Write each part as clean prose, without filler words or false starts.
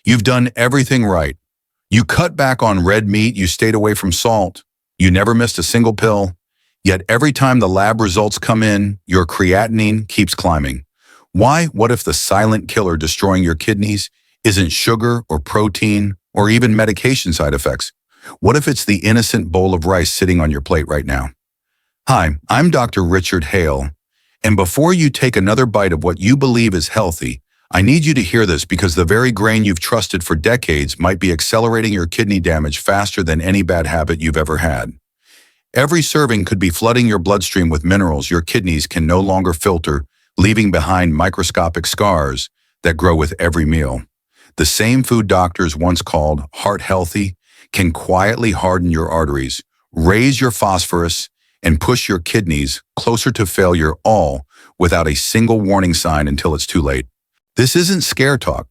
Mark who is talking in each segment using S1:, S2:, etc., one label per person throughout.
S1: You've done everything right. You cut back on red meat, you stayed away from salt, you never missed a single pill, yet every time the lab results come in, your creatinine keeps climbing. Why? What if the silent killer destroying your kidneys isn't sugar or protein or even medication side effects? What if it's the innocent bowl of rice sitting on your plate right now? Hi, I'm Dr. Richard Hale, and before you take another bite of what you believe is healthy, I need you to hear this because the very grain you've trusted for decades might be accelerating your kidney damage faster than any bad habit you've ever had. Every serving could be flooding your bloodstream with minerals your kidneys can no longer filter, leaving behind microscopic scars that grow with every meal. The same food doctors once called heart healthy can quietly harden your arteries, raise your phosphorus, and push your kidneys closer to failure, all without a single warning sign until it's too late. This isn't scare talk.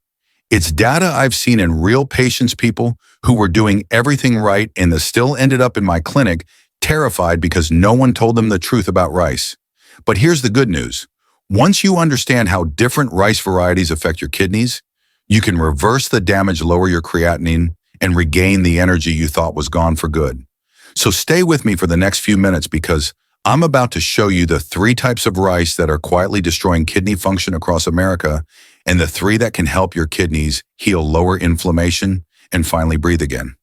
S1: It's data I've seen in real patients, people who were doing everything right and still ended up in my clinic terrified because no one told them the truth about rice. But here's the good news. Once you understand how different rice varieties affect your kidneys, you can reverse the damage, lower your creatinine, and regain the energy you thought was gone for good. So stay with me for the next few minutes because I'm about to show you the 3 types of rice that are quietly destroying kidney function across America and the 3 that can help your kidneys heal, lower inflammation, and finally breathe again.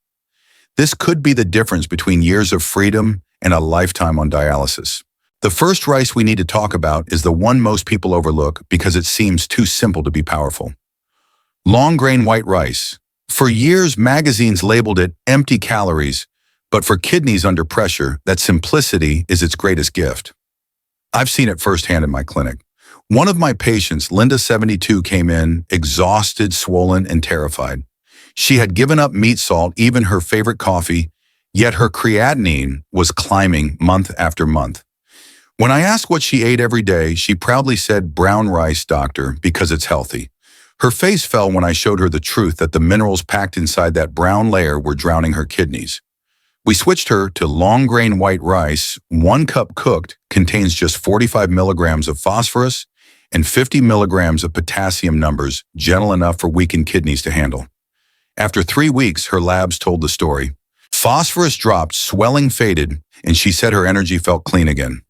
S1: This could be the difference between years of freedom and a lifetime on dialysis. The first rice we need to talk about is the one most people overlook because it seems too simple to be powerful. Long grain white rice. For years, magazines labeled it empty calories, but for kidneys under pressure, that simplicity is its greatest gift. I've seen it firsthand in my clinic. One of my patients, Linda 72, came in exhausted, swollen, and terrified. She had given up meat, salt, even her favorite coffee, yet her creatinine was climbing month after month. When I asked what she ate every day, she proudly said, "Brown rice, doctor, because it's healthy." Her face fell when I showed her the truth that the minerals packed inside that brown layer were drowning her kidneys. We switched her to long grain white rice. 1 cup cooked contains just 45 milligrams of phosphorus and 50 milligrams of potassium, numbers gentle enough for weakened kidneys to handle. After 3 weeks, her labs told the story. Phosphorus dropped, swelling faded, and she said her energy felt clean again.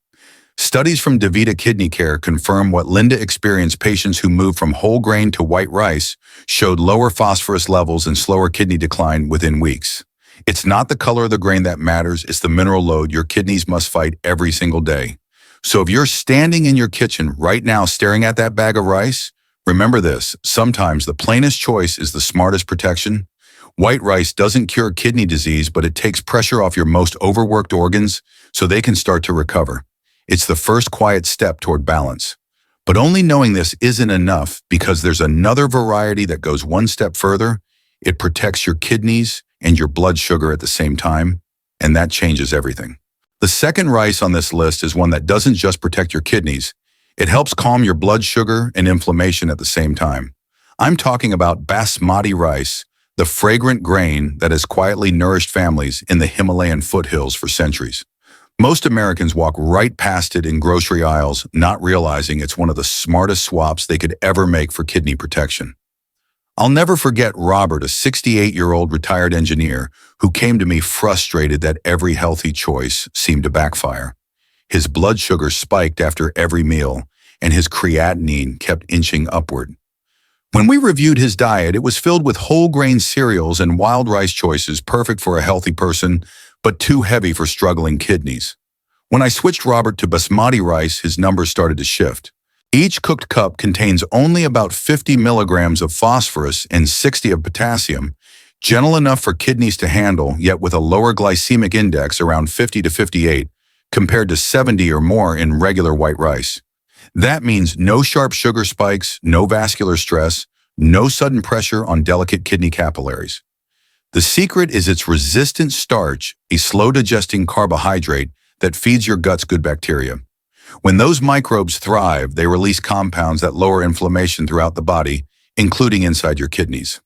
S1: Studies from DaVita Kidney Care confirm what Linda experienced. Patients who moved from whole grain to white rice showed lower phosphorus levels and slower kidney decline within weeks. It's not the color of the grain that matters, it's the mineral load your kidneys must fight every single day. So if you're standing in your kitchen right now staring at that bag of rice, remember this, sometimes the plainest choice is the smartest protection. White rice doesn't cure kidney disease, but it takes pressure off your most overworked organs so they can start to recover. It's the first quiet step toward balance. But only knowing this isn't enough because there's another variety that goes one step further. It protects your kidneys and your blood sugar at the same time, and that changes everything. The second rice on this list is one that doesn't just protect your kidneys, it helps calm your blood sugar and inflammation at the same time. I'm talking about basmati rice, the fragrant grain that has quietly nourished families in the Himalayan foothills for centuries. Most Americans walk right past it in grocery aisles, not realizing it's one of the smartest swaps they could ever make for kidney protection. I'll never forget Robert, a 68-year-old retired engineer who came to me frustrated that every healthy choice seemed to backfire. His blood sugar spiked after every meal, and his creatinine kept inching upward. When we reviewed his diet, it was filled with whole grain cereals and wild rice choices, perfect for a healthy person, but too heavy for struggling kidneys. When I switched Robert to basmati rice, his numbers started to shift. Each cooked cup contains only about 50 milligrams of phosphorus and 60 of potassium, gentle enough for kidneys to handle, yet with a lower glycemic index around 50 to 58, compared to 70 or more in regular white rice. That means no sharp sugar spikes, no vascular stress, no sudden pressure on delicate kidney capillaries. The secret is its resistant starch, a slow-digesting carbohydrate that feeds your gut's good bacteria. When those microbes thrive, they release compounds that lower inflammation throughout the body, including inside your kidneys.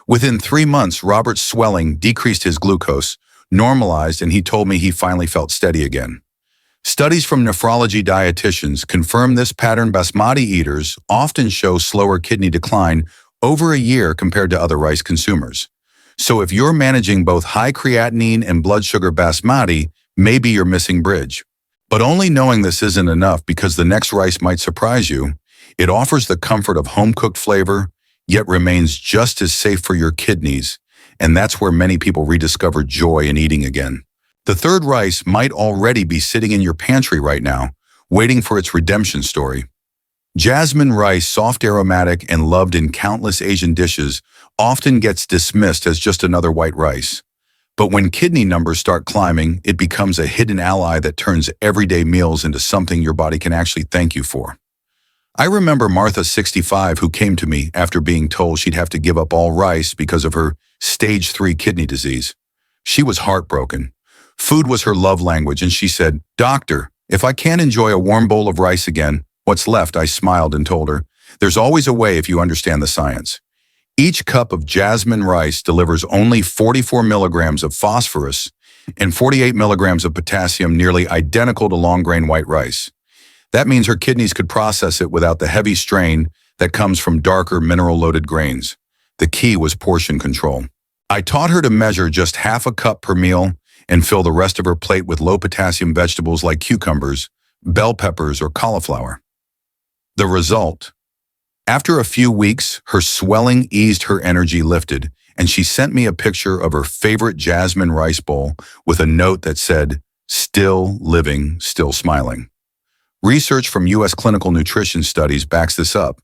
S1: Within 3 months, Robert's swelling decreased, his glucose normalized, and he told me he finally felt steady again. Studies from nephrology dietitians confirm this pattern. Basmati eaters often show slower kidney decline over a year compared to other rice consumers. So if you're managing both high creatinine and blood sugar basmati, maybe you're missing bridge. But only knowing this isn't enough because the next rice might surprise you. It offers the comfort of home-cooked flavor, yet remains just as safe for your kidneys, and that's where many people rediscover joy in eating again. The third rice might already be sitting in your pantry right now, waiting for its redemption story. Jasmine rice, soft, aromatic, and loved in countless Asian dishes, often gets dismissed as just another white rice. But when kidney numbers start climbing, it becomes a hidden ally that turns everyday meals into something your body can actually thank you for. I remember Martha, 65, who came to me after being told she'd have to give up all rice because of her stage 3 kidney disease. She was heartbroken. Food was her love language, and she said, "Doctor, if I can't enjoy a warm bowl of rice again, what's left?" I smiled and told her, "There's always a way if you understand the science." Each cup of jasmine rice delivers only 44 milligrams of phosphorus and 48 milligrams of potassium, nearly identical to long-grain white rice. That means her kidneys could process it without the heavy strain that comes from darker mineral-loaded grains. The key was portion control. I taught her to measure just half a cup per meal and fill the rest of her plate with low-potassium vegetables like cucumbers, bell peppers, or cauliflower. The result? After a few weeks, her swelling eased, her energy lifted, and she sent me a picture of her favorite jasmine rice bowl with a note that said, "Still living, still smiling." Research from U.S. clinical nutrition studies backs this up.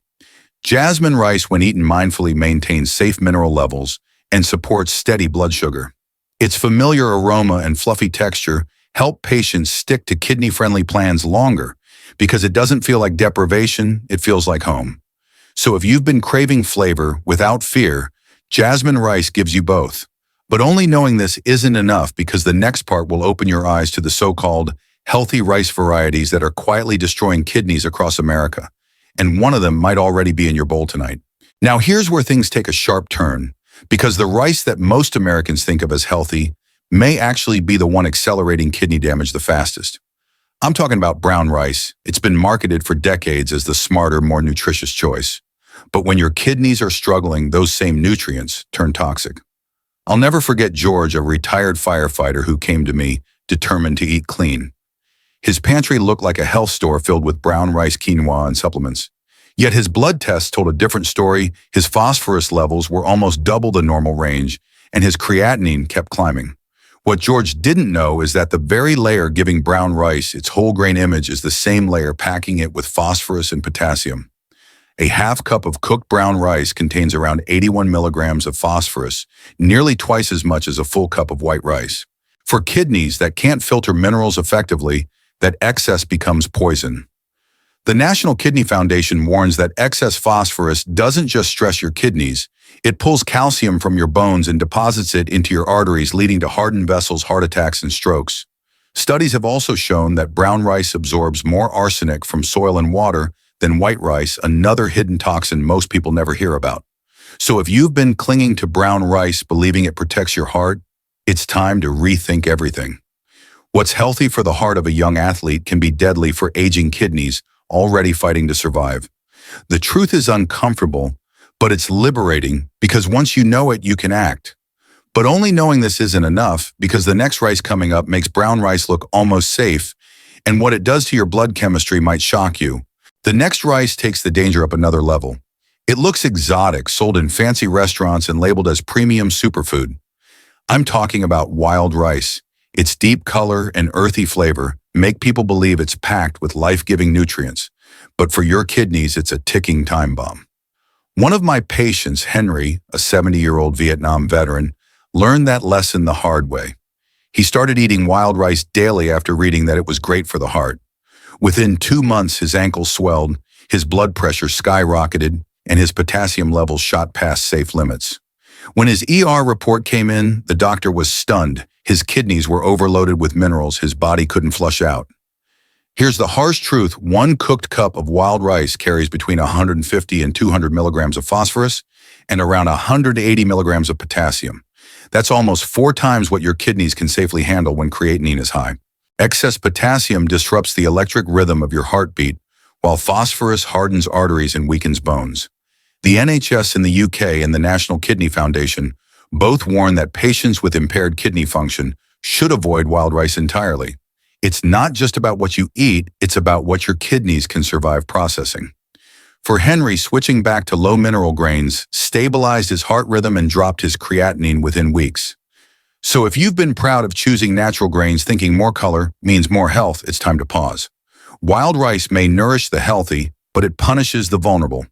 S1: Jasmine rice, when eaten mindfully, maintains safe mineral levels and supports steady blood sugar. Its familiar aroma and fluffy texture help patients stick to kidney-friendly plans longer because it doesn't feel like deprivation, it feels like home. So if you've been craving flavor without fear, jasmine rice gives you both. But only knowing this isn't enough because the next part will open your eyes to the so-called healthy rice varieties that are quietly destroying kidneys across America. And one of them might already be in your bowl tonight. Now here's where things take a sharp turn, because the rice that most Americans think of as healthy may actually be the one accelerating kidney damage the fastest. I'm talking about brown rice. It's been marketed for decades as the smarter, more nutritious choice. But when your kidneys are struggling, those same nutrients turn toxic. I'll never forget George, a retired firefighter who came to me determined to eat clean. His pantry looked like a health store filled with brown rice, quinoa, and supplements. Yet his blood tests told a different story. His phosphorus levels were almost double the normal range, and his creatinine kept climbing. What George didn't know is that the very layer giving brown rice its whole grain image is the same layer packing it with phosphorus and potassium. A half cup of cooked brown rice contains around 81 milligrams of phosphorus, nearly twice as much as a full cup of white rice. For kidneys that can't filter minerals effectively, that excess becomes poison. The National Kidney Foundation warns that excess phosphorus doesn't just stress your kidneys, it pulls calcium from your bones and deposits it into your arteries, leading to hardened vessels, heart attacks, and strokes. Studies have also shown that brown rice absorbs more arsenic from soil and water than white rice, another hidden toxin most people never hear about. So if you've been clinging to brown rice believing it protects your heart, it's time to rethink everything. What's healthy for the heart of a young athlete can be deadly for aging kidneys already fighting to survive. The truth is uncomfortable, but it's liberating because once you know it, you can act. But only knowing this isn't enough because the next rice coming up makes brown rice look almost safe, and what it does to your blood chemistry might shock you. The next rice takes the danger up another level. It looks exotic, sold in fancy restaurants and labeled as premium superfood. I'm talking about wild rice. Its deep color and earthy flavor make people believe it's packed with life-giving nutrients. But for your kidneys, it's a ticking time bomb. One of my patients, Henry, a 70-year-old Vietnam veteran, learned that lesson the hard way. He started eating wild rice daily after reading that it was great for the heart. Within 2 months, his ankles swelled, his blood pressure skyrocketed, and his potassium levels shot past safe limits. When his ER report came in, the doctor was stunned. His kidneys were overloaded with minerals his body couldn't flush out. Here's the harsh truth. 1 cooked cup of wild rice carries between 150 and 200 milligrams of phosphorus and around 180 milligrams of potassium. That's almost 4 times what your kidneys can safely handle when creatinine is high. Excess potassium disrupts the electric rhythm of your heartbeat, while phosphorus hardens arteries and weakens bones. The NHS in the UK and the National Kidney Foundation both warn that patients with impaired kidney function should avoid wild rice entirely. It's not just about what you eat, it's about what your kidneys can survive processing. For Henry, switching back to low mineral grains stabilized his heart rhythm and dropped his creatinine within weeks. So if you've been proud of choosing natural grains thinking more color means more health, it's time to pause. Wild rice may nourish the healthy, but it punishes the vulnerable.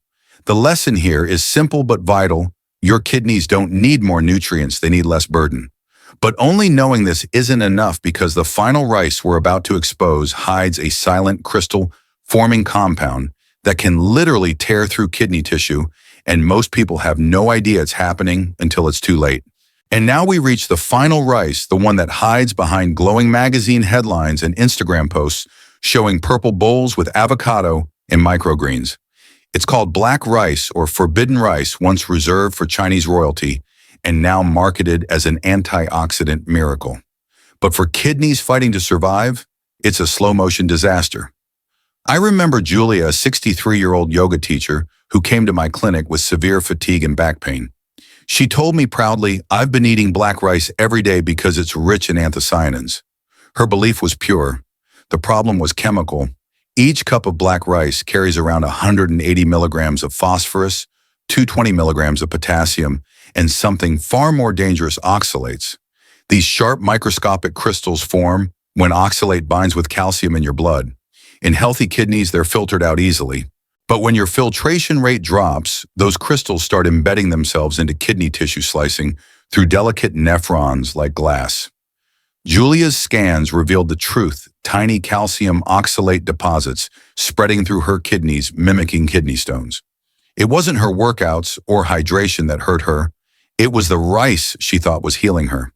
S1: The lesson here is simple but vital. Your kidneys don't need more nutrients, they need less burden. But only knowing this isn't enough, because the final rice we're about to expose hides a silent crystal-forming compound that can literally tear through kidney tissue, and most people have no idea it's happening until it's too late. And now we reach the final rice, the one that hides behind glowing magazine headlines and Instagram posts showing purple bowls with avocado and microgreens. It's called black rice, or forbidden rice, once reserved for Chinese royalty and now marketed as an antioxidant miracle. But for kidneys fighting to survive, it's a slow-motion disaster. I remember Julia, a 63-year-old yoga teacher who came to my clinic with severe fatigue and back pain. She told me proudly, "I've been eating black rice every day because it's rich in anthocyanins." Her belief was pure. The problem was chemical. Each cup of black rice carries around 180 milligrams of phosphorus, 220 milligrams of potassium, and something far more dangerous, oxalates. These sharp microscopic crystals form when oxalate binds with calcium in your blood. In healthy kidneys, they're filtered out easily. But when your filtration rate drops, those crystals start embedding themselves into kidney tissue, slicing through delicate nephrons like glass. Julia's scans revealed the truth: tiny calcium oxalate deposits spreading through her kidneys, mimicking kidney stones. It wasn't her workouts or hydration that hurt her. It was the rice she thought was healing her.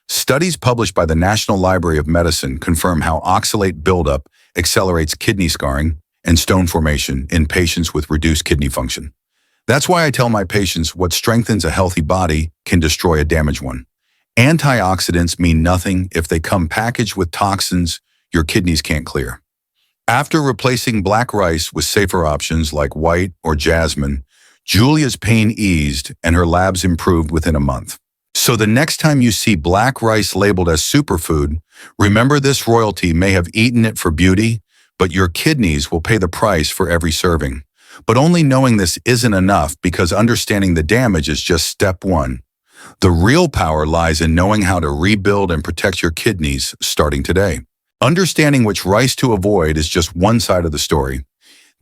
S1: Studies published by the National Library of Medicine confirm how oxalate buildup accelerates kidney scarring and stone formation in patients with reduced kidney function. That's why I tell my patients what strengthens a healthy body can destroy a damaged one. Antioxidants mean nothing if they come packaged with toxins your kidneys can't clear. After replacing black rice with safer options like white or jasmine, Julia's pain eased and her labs improved within a month. So the next time you see black rice labeled as superfood, remember this royalty may have eaten it for beauty, but your kidneys will pay the price for every serving. But only knowing this isn't enough, because understanding the damage is just step one. The real power lies in knowing how to rebuild and protect your kidneys starting today. Understanding which rice to avoid is just one side of the story.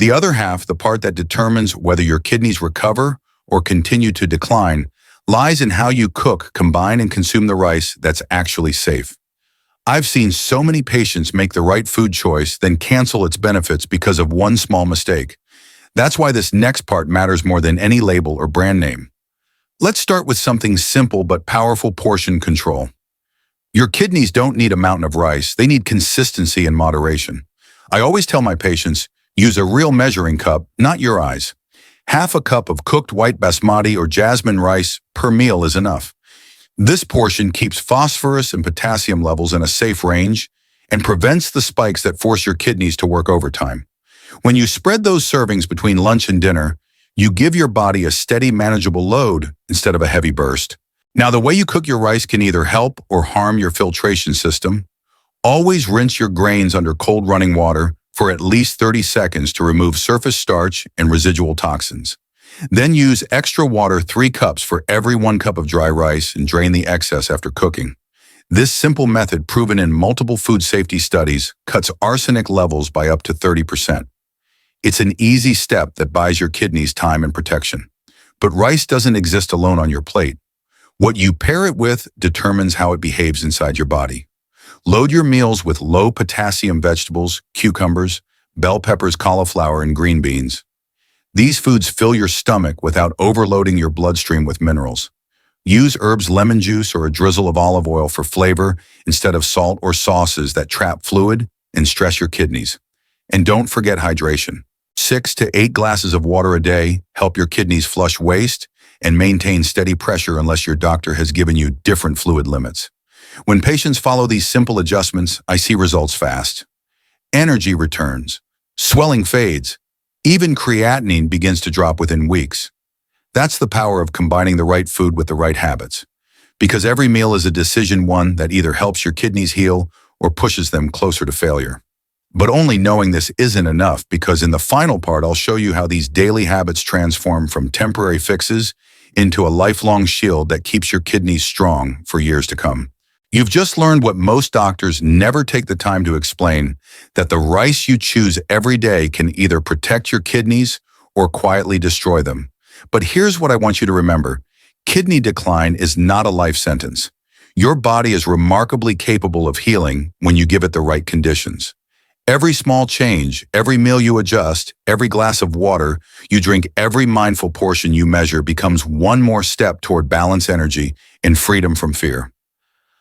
S1: The other half, the part that determines whether your kidneys recover or continue to decline, lies in how you cook, combine, and consume the rice that's actually safe. I've seen so many patients make the right food choice, then cancel its benefits because of one small mistake. That's why this next part matters more than any label or brand name. Let's start with something simple but powerful: portion control. Your kidneys don't need a mountain of rice, they need consistency and moderation. I always tell my patients, use a real measuring cup, not your eyes. Half a cup of cooked white basmati or jasmine rice per meal is enough. This portion keeps phosphorus and potassium levels in a safe range and prevents the spikes that force your kidneys to work overtime. When you spread those servings between lunch and dinner, you give your body a steady, manageable load instead of a heavy burst. Now, the way you cook your rice can either help or harm your filtration system. Always rinse your grains under cold running water for at least 30 seconds to remove surface starch and residual toxins. Then use extra water, 3 cups for every 1 cup of dry rice, and drain the excess after cooking. This simple method, proven in multiple food safety studies, cuts arsenic levels by up to 30%. It's an easy step that buys your kidneys time and protection. But rice doesn't exist alone on your plate. What you pair it with determines how it behaves inside your body. Load your meals with low potassium vegetables, cucumbers, bell peppers, cauliflower, and green beans. These foods fill your stomach without overloading your bloodstream with minerals. Use herbs, lemon juice, or a drizzle of olive oil for flavor instead of salt or sauces that trap fluid and stress your kidneys. And don't forget hydration. 6 to 8 glasses of water a day help your kidneys flush waste and maintain steady pressure unless your doctor has given you different fluid limits. When patients follow these simple adjustments, I see results fast. Energy returns, swelling fades, even creatinine begins to drop within weeks. That's the power of combining the right food with the right habits. Because every meal is a decision, one that either helps your kidneys heal or pushes them closer to failure. But only knowing this isn't enough, because in the final part, I'll show you how these daily habits transform from temporary fixes into a lifelong shield that keeps your kidneys strong for years to come. You've just learned what most doctors never take the time to explain, that the rice you choose every day can either protect your kidneys or quietly destroy them. But here's what I want you to remember. Kidney decline is not a life sentence. Your body is remarkably capable of healing when you give it the right conditions. Every small change, every meal you adjust, every glass of water you drink, every mindful portion you measure becomes one more step toward balance, energy, and freedom from fear.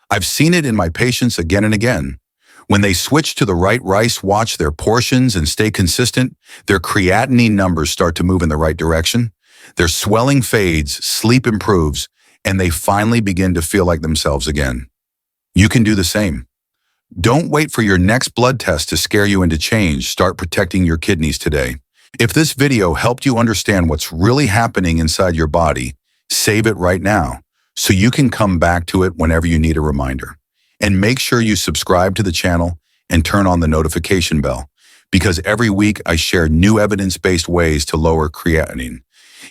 S1: I've seen it in my patients again and again. When they switch to the right rice, watch their portions, and stay consistent, their creatinine numbers start to move in the right direction. Their swelling fades, sleep improves, and they finally begin to feel like themselves again. You can do the same. Don't wait for your next blood test to scare you into change. Start protecting your kidneys today. If this video helped you understand what's really happening inside your body, save it right now so you can come back to it whenever you need a reminder. And make sure you subscribe to the channel and turn on the notification bell, because every week I share new evidence-based ways to lower creatinine,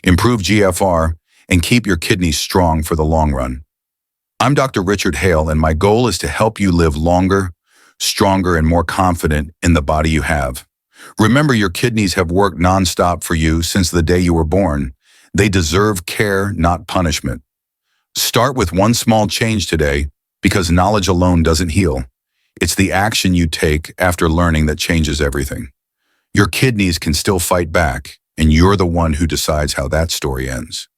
S1: improve GFR, and keep your kidneys strong for the long run. I'm Dr. Richard Hale, and my goal is to help you live longer, stronger, and more confident in the body you have. Remember, your kidneys have worked nonstop for you since the day you were born. They deserve care, not punishment. Start with one small change today, because knowledge alone doesn't heal. It's the action you take after learning that changes everything. Your kidneys can still fight back, and you're the one who decides how that story ends.